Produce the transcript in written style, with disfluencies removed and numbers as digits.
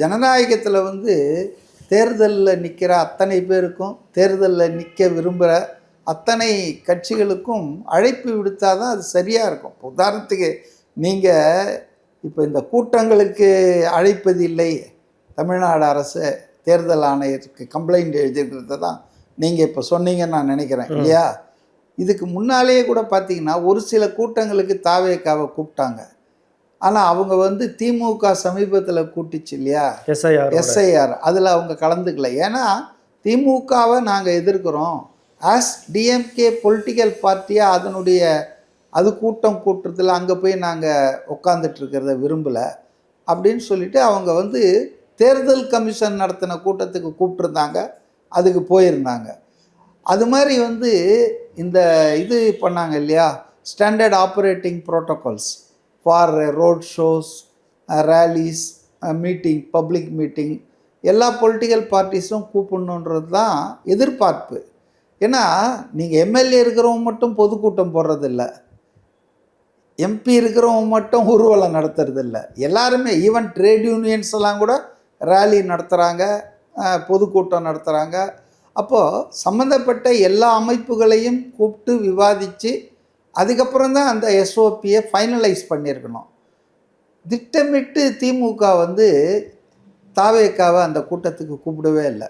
ஜனநாயகத்தில் வந்து தேர்தலில் நிற்கிற அத்தனை பேருக்கும், தேர்தலில் நிற்க விரும்புகிற அத்தனை கட்சிகளுக்கும் அழைப்பு விடுத்தா தான் அது சரியாக இருக்கும். இப்போ உதாரணத்துக்கு நீங்கள் இப்போ இந்த கூட்டங்களுக்கு அழைப்பது இல்லை, தமிழ்நாடு அரசு தேர்தல் ஆணையருக்கு கம்ப்ளைண்ட் எழுதியிருக்கிறத தான் நீங்கள் இப்போ சொன்னீங்கன்னு நான் நினைக்கிறேன் இல்லையா? இதுக்கு முன்னாலேயே கூட பார்த்தீங்கன்னா ஒரு சில கூட்டங்களுக்கு தாவேக்காவை கூப்பிட்டாங்க. ஆனால் அவங்க வந்து திமுக சமீபத்தில் கூட்டிச்சு இல்லையா, எஸ்ஐஆர், அதில் அவங்க கலந்துக்கல. ஏன்னா திமுகவை நாங்கள் எதிர்க்கிறோம், ஆஸ் டிஎம்கே பொலிட்டிக்கல் பார்ட்டியாக அதனுடைய அது கூட்டம் கூட்டுறதுல அங்கே போய் நாங்கள் உட்காந்துட்ருக்கிறத விரும்பலை அப்படின்னு சொல்லிட்டு அவங்க வந்து தேர்தல் கமிஷன் நடத்தின கூட்டத்துக்கு கூப்பிட்டுருந்தாங்க, அதுக்கு போயிருந்தாங்க. அது மாதிரி வந்து இந்த இது பண்ணாங்க இல்லையா, standard operating protocols for road shows, ரேலிஸ், meeting, public meeting, எல்லா பொலிட்டிக்கல் பார்ட்டிஸும் கூப்பிடணுன்றது தான் எதிர்பார்ப்பு. ஏன்னா நீங்கள் எம்எல்ஏ இருக்கிறவங்க மட்டும் பொதுக்கூட்டம் போடுறதில்ல, எம்பி இருக்கிறவங்க மட்டும் ஊர்வலம் நடத்துறதில்ல, எல்லாருமே ஈவன் ட்ரேட் யூனியன்ஸ் எல்லாம் கூட ரேலி நடத்துகிறாங்க, பொதுக்கூட்டம் நடத்துகிறாங்க. அப்போது சம்மந்தப்பட்ட எல்லா அமைப்புகளையும் கூப்பிட்டு விவாதித்து அதுக்கப்புறம் தான் அந்த எஸ்ஓபியை ஃபைனலைஸ் பண்ணியிருக்கணும். திட்டமிட்டு திமுக வந்து தாவேக்காவை அந்த கூட்டத்துக்கு கூப்பிடவே இல்லை.